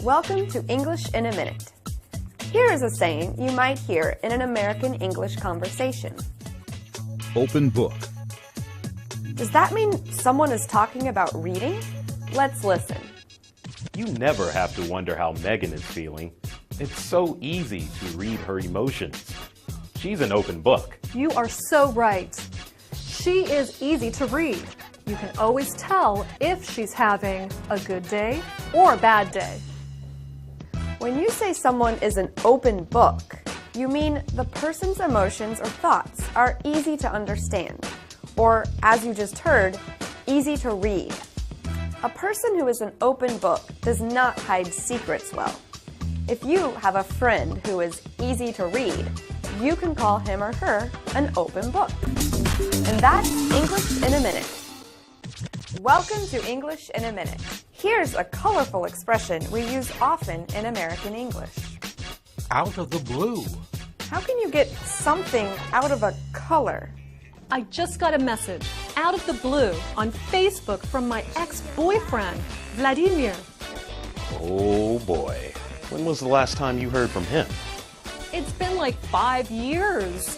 Welcome to English in a Minute. Here is a saying you might hear in an American English conversation. Open book. Does that mean someone is talking about reading? Let's listen. You never have to wonder how Megan is feeling. It's so easy to read her emotions. She's an open book. You are so right. She is easy to read. You can always tell if she's having a good day or a bad day. When you say someone is an open book, you mean the person's emotions or thoughts are easy to understand, or, as you just heard, easy to read. A person who is an open book does not hide secrets well. If you have a friend who is easy to read, you can call him or her an open book. And that's English in a Minute. Welcome to English in a Minute. Here's a colorful expression we use often in American English. Out of the blue. How can you get something out of a color? I just got a message out of the blue on Facebook from my ex-boyfriend, Vladimir. Oh boy. When was the last time you heard from him? It's been like 5 years.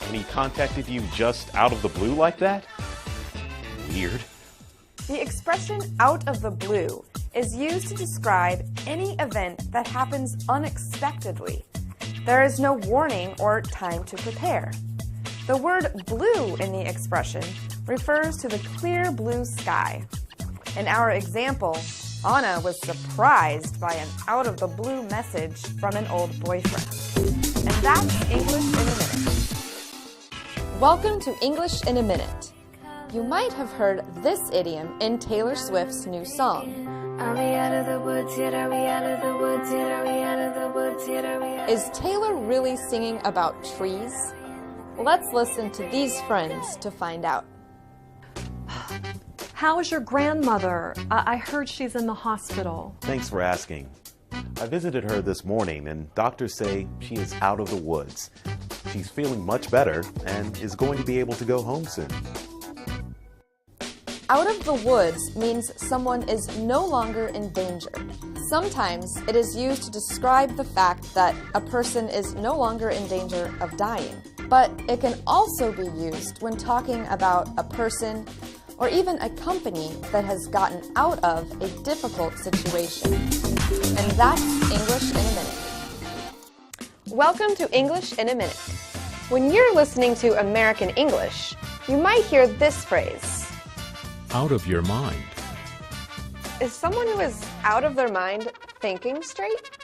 And he contacted you just out of the blue like that? Weird. The expression out of the blue is used to describe any event that happens unexpectedly. There is no warning or time to prepare. The word blue in the expression refers to the clear blue sky. In our example, Anna was surprised by an out-of-the-blue message from an old boyfriend. And that's English in a Minute. Welcome to English in a Minute. You might have heard this idiom in Taylor Swift's new song. Are we out of the woods yet? Are we out of the woods yet? Are we out of the woods yet? Are we out? Is Taylor really singing about trees? Let's listen to these friends to find out. How is your grandmother? I heard she's in the hospital. Thanks for asking. I visited her this morning and doctors say she is out of the woods. She's feeling much better and is going to be able to go home soon. Out of the woods means someone is no longer in danger. Sometimes it is used to describe the fact that a person is no longer in danger of dying. But it can also be used when talking about a person or even a company that has gotten out of a difficult situation. And that's English in a Minute. Welcome to English in a Minute. When you're listening to American English, you might hear this phrase. Out of your mind. Is someone who is out of their mind thinking straight?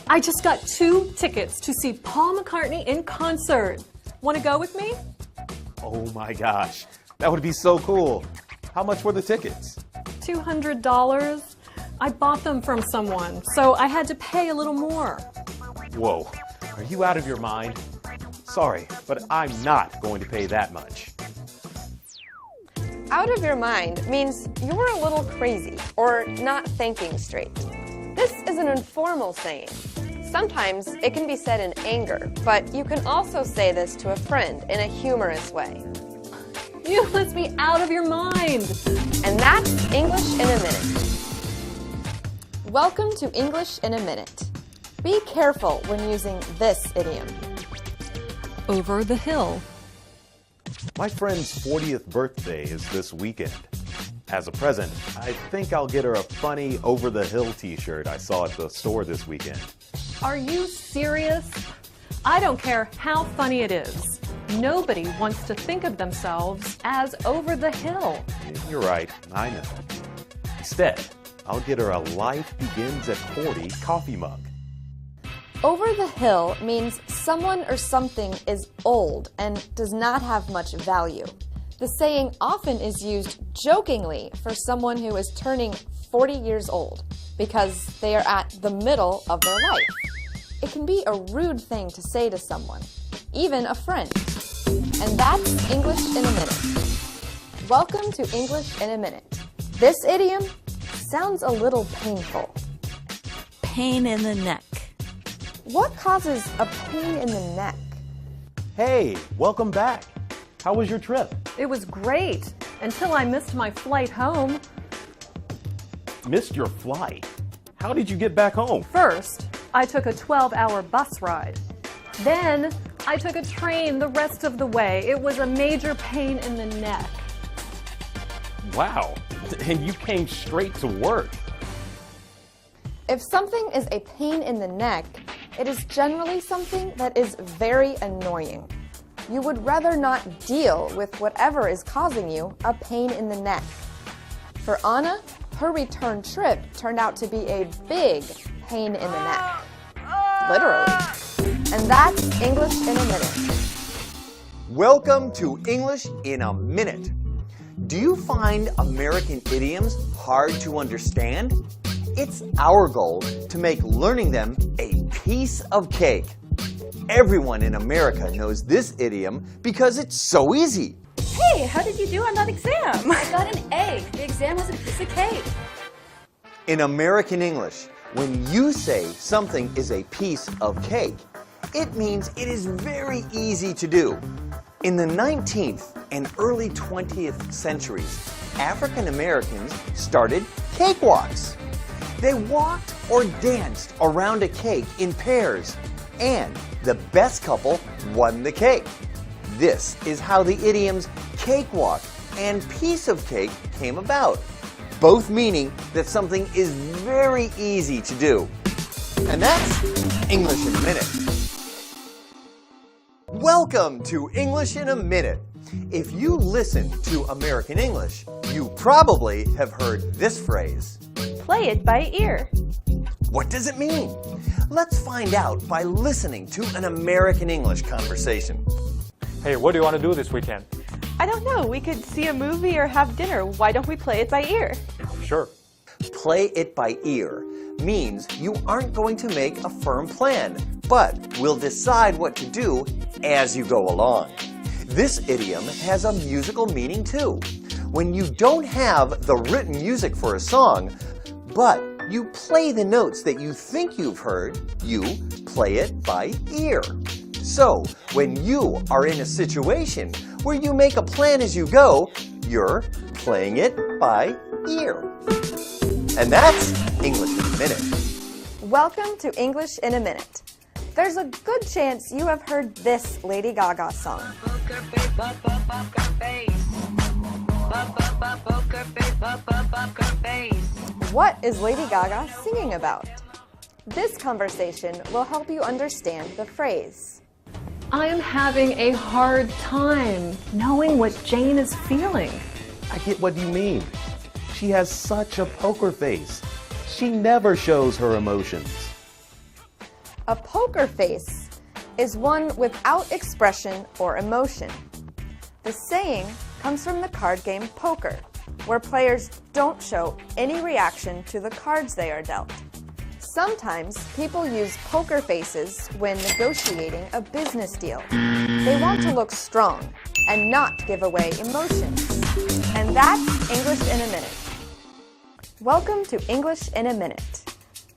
I just got 2 tickets to see Paul McCartney in concert. Want to go with me? Oh my gosh, that would be so cool. How much were the tickets? $200. I bought them from someone, so I had to pay a little more. Whoa, are you out of your mind? Sorry, but I'm not going to pay that much. Out of your mind means you were a little crazy or not thinking straight. This is an informal saying. Sometimes it can be said in anger, but you can also say this to a friend in a humorous way. You must be out of your mind. And that's English in a Minute. Welcome to English in a Minute. Be careful when using this idiom. Over the hill. My friend's 40th birthday is this weekend. As a present, I think I'll get her a funny over-the-hill t-shirt I saw at the store this weekend. Are you serious? I don't care how funny it is. Nobody wants to think of themselves as over the hill. You're right, I know. Instead, I'll get her a Life Begins at 40 coffee mug. Over the hill means someone or something is old and does not have much value. The saying often is used jokingly for someone who is turning 40 years old because they are at the middle of their life. It can be a rude thing to say to someone, even a friend. And that's English in a Minute. Welcome to English in a Minute. This idiom sounds a little painful. Pain in the neck. What causes a pain in the neck? Hey, welcome back. How was your trip? It was great until I missed my flight home. Missed your flight? How did you get back home? First, I took a 12-hour bus ride. Then, I took a train the rest of the way. It was a major pain in the neck. Wow, and you came straight to work. If something is a pain in the neck, it is generally something that is very annoying. You would rather not deal with whatever is causing you a pain in the neck. For Anna, her return trip turned out to be a big pain in the neck. Literally. And that's English in a minute. Welcome to English in a Minute. Do you find American idioms hard to understand? It's our goal to make learning them a piece of cake. Everyone in America knows this idiom because it's so easy. Hey, how did you do on that exam? I got an A. The exam was a piece of cake. In American English, when you say something is a piece of cake, it means it is very easy to do. In the 19th and early 20th centuries, African Americans started cakewalks. They walked or danced around a cake in pairs, and the best couple won the cake. This is how the idioms cakewalk and piece of cake came about, both meaning that something is very easy to do. And that's English in a Minute. Welcome to English in a Minute. If you listen to American English, you probably have heard this phrase. Play it by ear. What does it mean? Let's find out by listening to an American English conversation. Hey, what do you want to do this weekend? I don't know. We could see a movie or have dinner. Why don't we play it by ear? Sure. Play it by ear means you aren't going to make a firm plan, but will decide what to do as you go along. This idiom has a musical meaning too. When you don't have the written music for a song, but you play the notes that you think you've heard, you play it by ear. So, when you are in a situation where you make a plan as you go, you're playing it by ear. And that's English in a Minute. Welcome to English in a Minute. There's a good chance you have heard this Lady Gaga song. What is Lady Gaga singing about? This conversation will help you understand the phrase. I am having a hard time knowing what Jane is feeling. I get what you mean. She has such a poker face. She never shows her emotions. A poker face is one without expression or emotion. The saying comes from the card game poker, where players don't show any reaction to the cards they are dealt. Sometimes people use poker faces when negotiating a business deal. They want to look strong and not give away emotions. And that's English in a Minute. Welcome to English in a Minute.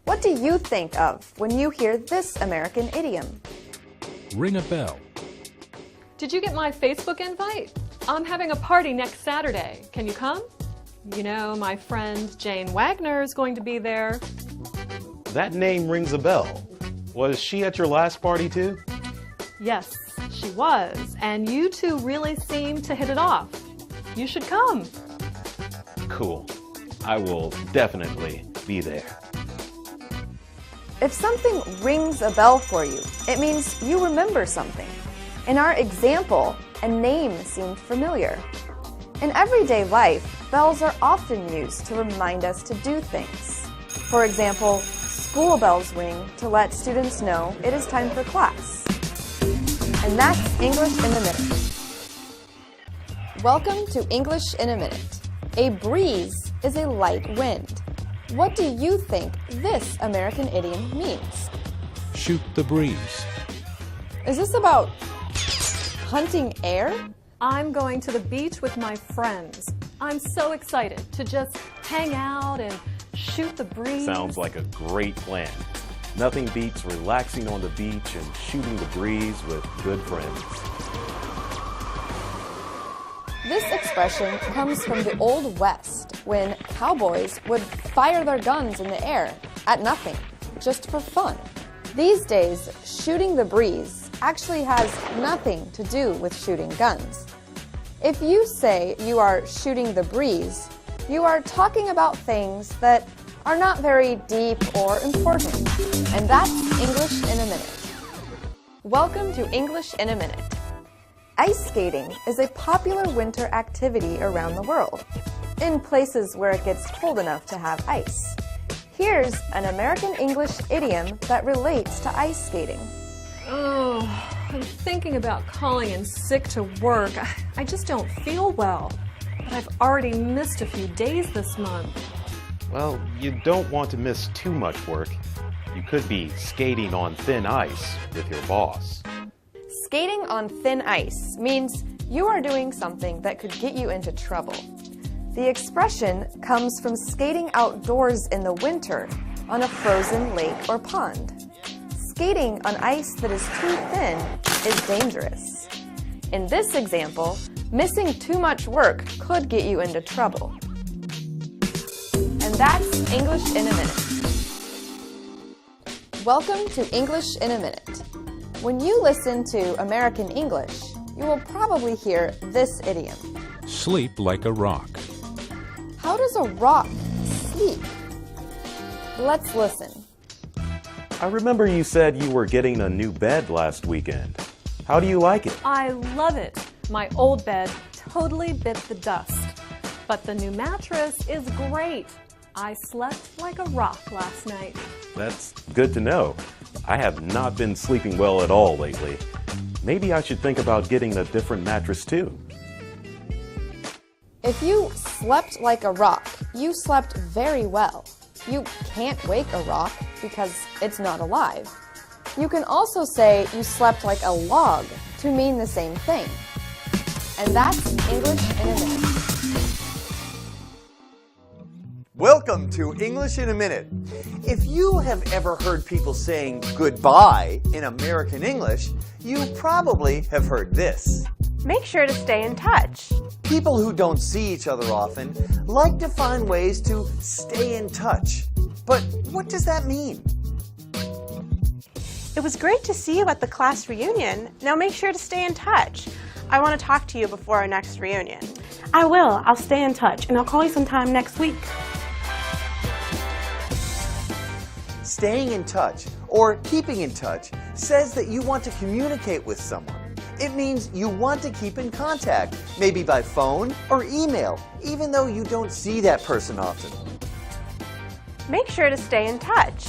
What do you think of when you hear this American idiom? Ring a bell. Did you get my Facebook invite? I'm having a party next Saturday. Can you come? You know, my friend Jane Wagner is going to be there. That name rings a bell. Was she at your last party too? Yes, she was. And you two really seemed to hit it off. You should come. Cool. I will definitely be there. If something rings a bell for you, it means you remember something. In our example, a name seemed familiar. In everyday life, bells are often used to remind us to do things. For example, school bells ring to let students know it is time for class. And that's English in a Minute. Welcome to English in a Minute. A breeze is a light wind. What do you think this American idiom means? Shoot the breeze. Is this about hunting air? I'm going to the beach with my friends. I'm so excited to just hang out and shoot the breeze. Sounds like a great plan. Nothing beats relaxing on the beach and shooting the breeze with good friends. This expression comes from the Old West, when cowboys would fire their guns in the air at nothing, just for fun. These days, shooting the breeze actually has nothing to do with shooting guns. If you say you are shooting the breeze, you are talking about things that are not very deep or important. And that's English in a Minute. Welcome to English in a Minute. Ice skating is a popular winter activity around the world, in places where it gets cold enough to have ice. Here's an American English idiom that relates to ice skating. Oh, I'm thinking about calling in sick to work. I just don't feel well. But I've already missed a few days this month. Well, you don't want to miss too much work. You could be skating on thin ice with your boss. Skating on thin ice means you are doing something that could get you into trouble. The expression comes from skating outdoors in the winter on a frozen lake or pond. Skating on ice that is too thin is dangerous. In this example, missing too much work could get you into trouble. And that's English in a Minute. Welcome to English in a Minute. When you listen to American English, you will probably hear this idiom. Sleep like a rock. How does a rock sleep? Let's listen. I remember you said you were getting a new bed last weekend. How do you like it? I love it. My old bed totally bit the dust. But the new mattress is great. I slept like a rock last night. That's good to know. I have not been sleeping well at all lately. Maybe I should think about getting a different mattress too. If you slept like a rock, you slept very well. You can't wake a rock because it's not alive. You can also say you slept like a log to mean the same thing. And that's English in a Minute. Welcome to English in a Minute. If you have ever heard people saying goodbye in American English, you probably have heard this. Make sure to stay in touch. People who don't see each other often like to find ways to stay in touch. But what does that mean? It was great to see you at the class reunion. Now make sure to stay in touch. I want to talk to you before our next reunion. I will. I'll stay in touch, and I'll call you sometime next week. Staying in touch or keeping in touch says that you want to communicate with someone. It means you want to keep in contact, maybe by phone or email, even though you don't see that person often. Make sure to stay in touch.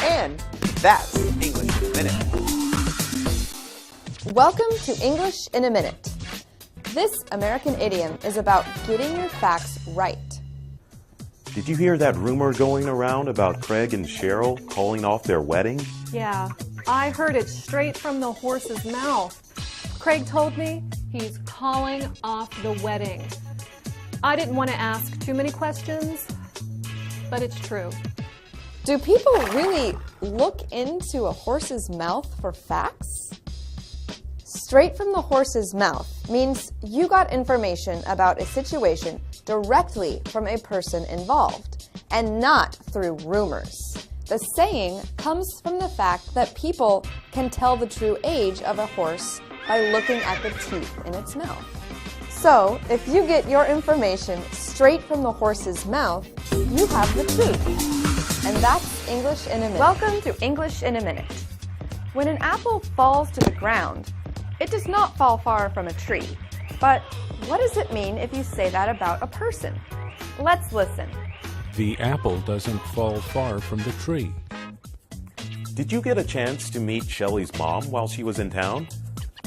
And that's English in a Minute. Welcome to English in a Minute. This American idiom is about getting your facts right. Did you hear that rumor going around about Craig and Cheryl calling off their wedding? Yeah, I heard it straight from the horse's mouth. Craig told me he's calling off the wedding. I didn't want to ask too many questions, but it's true. Do people really look into a horse's mouth for facts? Straight from the horse's mouth means you got information about a situation directly from a person involved, and not through rumors. The saying comes from the fact that people can tell the true age of a horse by looking at the teeth in its mouth. So, if you get your information straight from the horse's mouth, you have the truth. And that's English in a Minute. Welcome to English in a Minute. When an apple falls to the ground, it does not fall far from a tree. But what does it mean if you say that about a person? Let's listen. The apple doesn't fall far from the tree. Did you get a chance to meet Shelley's mom while she was in town?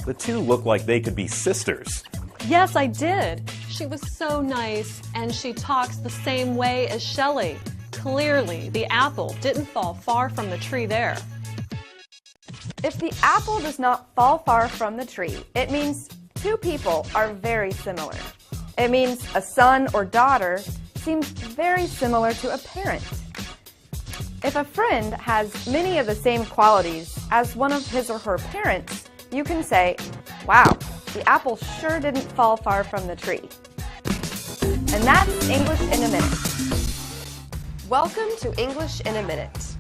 The two look like they could be sisters. Yes, I did. She was so nice, and she talks the same way as Shelley. Clearly, the apple didn't fall far from the tree there. If the apple does not fall far from the tree, it means two people are very similar. It means a son or daughter seems very similar to a parent. If a friend has many of the same qualities as one of his or her parents, you can say, wow, the apple sure didn't fall far from the tree. And that's English in a Minute. Welcome to English in a Minute.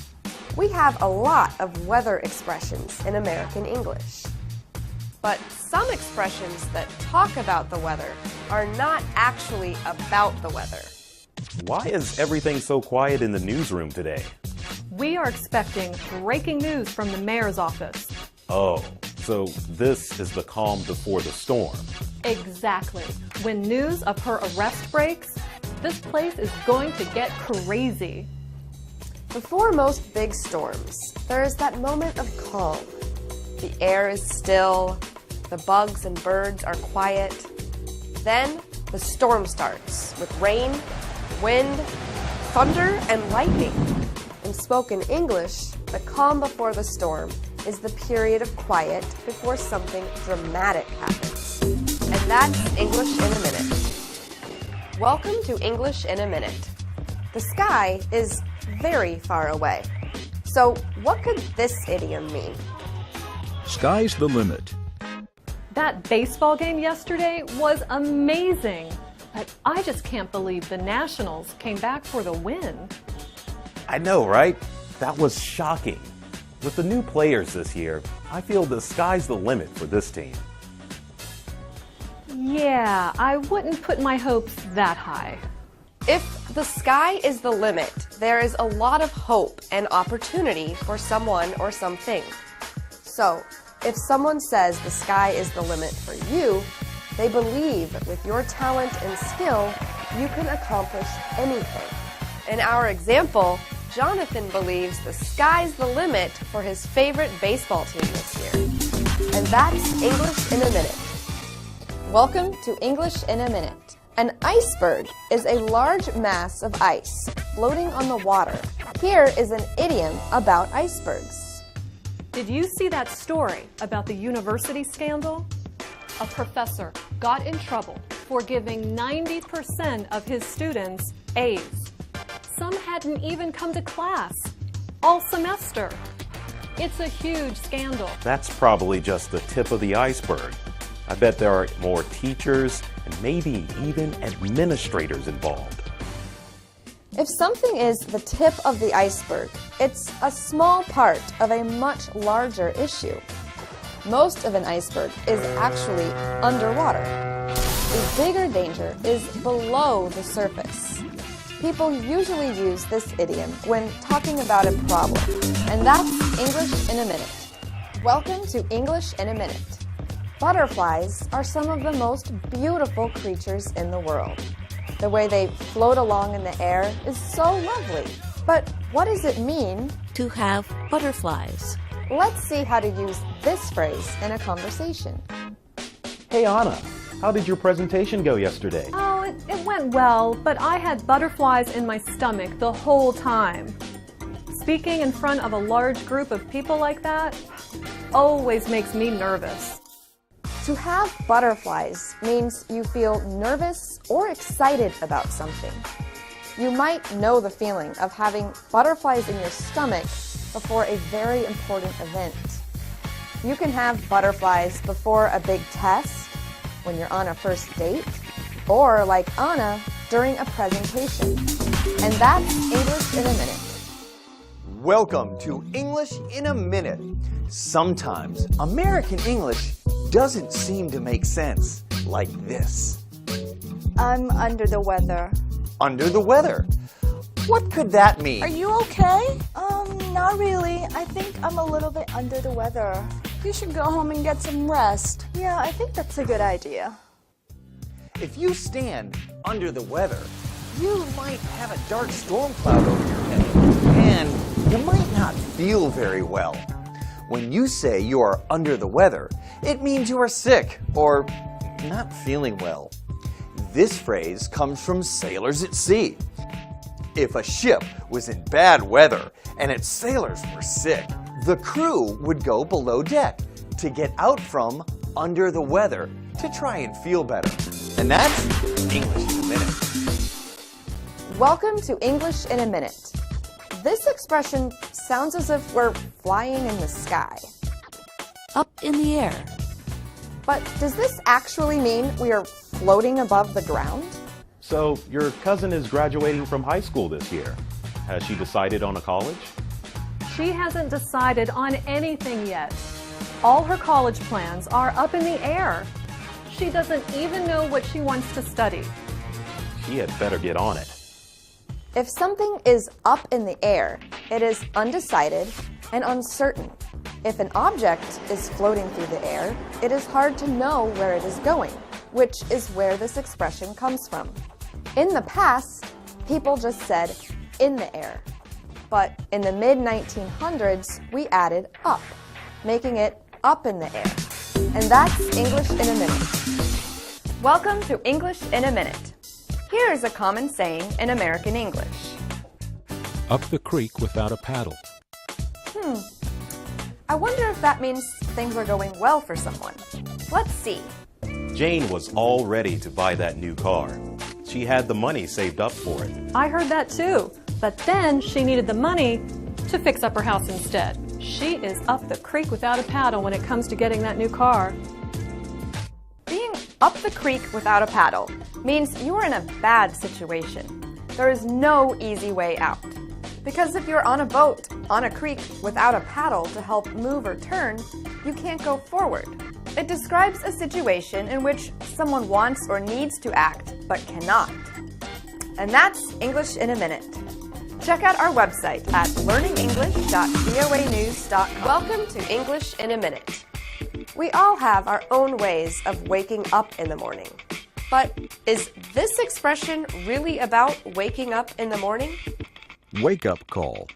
We have a lot of weather expressions in American English. But some expressions that talk about the weather are not actually about the weather. Why is everything so quiet in the newsroom today? We are expecting breaking news from the mayor's office. Oh, so this is the calm before the storm. Exactly. When news of her arrest breaks, this place is going to get crazy. Before most big storms, there is that moment of calm. The air is still, the bugs and birds are quiet. Then the storm starts with rain, wind, thunder, and lightning. In spoken English, the calm before the storm is the period of quiet before something dramatic happens. And that's English in a Minute. Welcome to English in a Minute. The sky is very far away. So what could this idiom mean? Sky's the limit. That baseball game yesterday was amazing. But I just can't believe the Nationals came back for the win. I know, right? That was shocking. With the new players this year, I feel the sky's the limit for this team. Yeah, I wouldn't put my hopes that high. If the sky is the limit, there is a lot of hope and opportunity for someone or something. So, if someone says the sky is the limit for you, they believe with your talent and skill, you can accomplish anything. In our example, Jonathan believes the sky's the limit for his favorite baseball team this year. And that's English in a Minute. Welcome to English in a Minute. An iceberg is a large mass of ice floating on the water. Here is an idiom about icebergs. Did you see that story about the university scandal? A professor got in trouble for giving 90% of his students A's. Some hadn't even come to class all semester. It's a huge scandal. That's probably just the tip of the iceberg. I bet there are more teachers and maybe even administrators involved. If something is the tip of the iceberg, it's a small part of a much larger issue. Most of an iceberg is actually underwater. A bigger danger is below the surface. People usually use this idiom when talking about a problem. And that's English in a Minute. Welcome to English in a Minute. Butterflies are some of the most beautiful creatures in the world. The way they float along in the air is so lovely. But what does it mean to have butterflies? Let's see how to use this phrase in a conversation. Hey Anna, how did your presentation go yesterday? Oh, it went well, but I had butterflies in my stomach the whole time. Speaking in front of a large group of people like that always makes me nervous. To have butterflies means you feel nervous or excited about something. You might know the feeling of having butterflies in your stomach before a very important event. You can have butterflies before a big test, when you're on a first date, or like Anna, during a presentation. And that's English in a Minute. Welcome to English in a Minute. Sometimes American English doesn't seem to make sense like this. I'm under the weather. Under the weather. What could that mean? Are you okay? Not really. I think I'm a little bit under the weather. You should go home and get some rest. Yeah, I think that's a good idea. If you stand under the weather, you might have a dark storm cloud over your head, and you might not feel very well. When you say you are under the weather, it means you are sick or not feeling well. This phrase comes from sailors at sea. If a ship was in bad weather and its sailors were sick, the crew would go below deck to get out from under the weather to try and feel better. And that's English in a Minute. Welcome to English in a Minute. This expression sounds as if we're flying in the sky. Up in the air. But does this actually mean we are floating above the ground? So your cousin is graduating from high school this year. Has she decided on a college? She hasn't decided on anything yet. All her college plans are up in the air. She doesn't even know what she wants to study. She had better get on it. If something is up in the air, it is undecided and uncertain. If an object is floating through the air, it is hard to know where it is going, which is where this expression comes from. In the past, people just said in the air. But in the mid-1900s, we added up, making it up in the air. And that's English in a minute. Welcome to English in a Minute. Here's a common saying in American English. Up the creek without a paddle. I wonder if that means things are going well for someone. Let's see. Jane was all ready to buy that new car. She had the money saved up for it. I heard that too, but then she needed the money to fix up her house instead. She is up the creek without a paddle when it comes to getting that new car. Being up the creek without a paddle means you are in a bad situation. There is no easy way out. Because if you're on a boat, on a creek, without a paddle to help move or turn, you can't go forward. It describes a situation in which someone wants or needs to act, but cannot. And that's English in a Minute. Check out our website at learningenglish.voanews.com. Welcome to English in a Minute. We all have our own ways of waking up in the morning. But is this expression really about waking up in the morning? Wake-up call.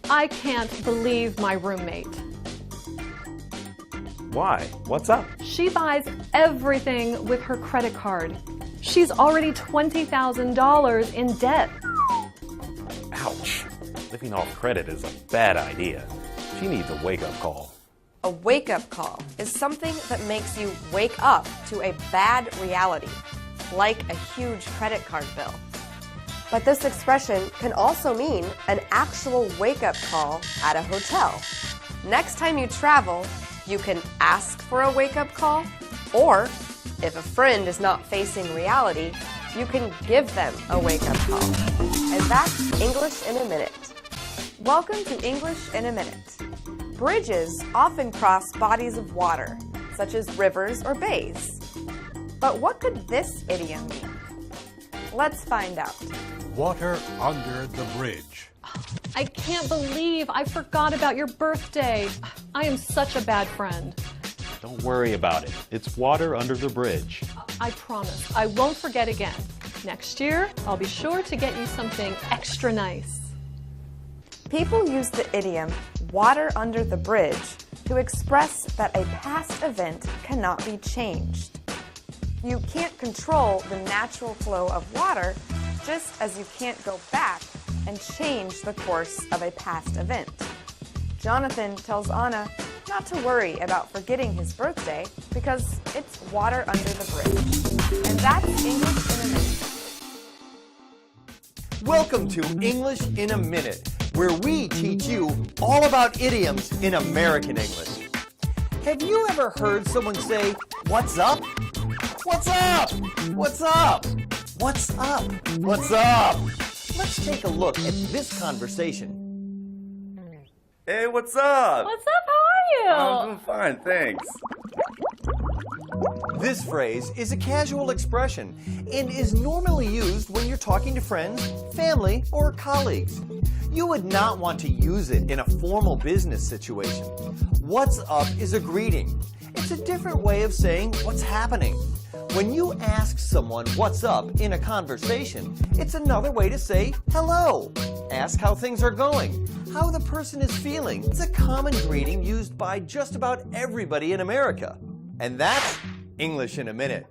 I can't believe my roommate. Why? What's up? She buys everything with her credit card. She's already $20,000 in debt. Ouch. Living off credit is a bad idea. She needs a wake-up call. A wake-up call is something that makes you wake up to a bad reality, like a huge credit card bill. But this expression can also mean an actual wake-up call at a hotel. Next time you travel, you can ask for a wake-up call, or if a friend is not facing reality, you can give them a wake-up call. And that's English in a Minute. Welcome to English in a Minute. Bridges often cross bodies of water, such as rivers or bays. But what could this idiom mean? Let's find out. Water under the bridge. I can't believe I forgot about your birthday. I am such a bad friend. Don't worry about it. It's water under the bridge. I promise I won't forget again. Next year, I'll be sure to get you something extra nice. People use the idiom water under the bridge to express that a past event cannot be changed. You can't control the natural flow of water, just as you can't go back and change the course of a past event. Jonathan tells Anna not to worry about forgetting his birthday because it's water under the bridge. And that's English in a Minute. Welcome to English in a Minute, where we teach you all about idioms in American English. Have you ever heard someone say, "What's up?" What's up? What's up? What's up? What's up? Let's take a look at this conversation. Hey, what's up? What's up? How are you? I'm doing fine, thanks. This phrase is a casual expression and is normally used when you're talking to friends, family, or colleagues. You would not want to use it in a formal business situation. What's up is a greeting. It's a different way of saying what's happening. When you ask someone what's up in a conversation, it's another way to say hello. Ask how things are going, how the person is feeling. It's a common greeting used by just about everybody in America. And that's English in a Minute.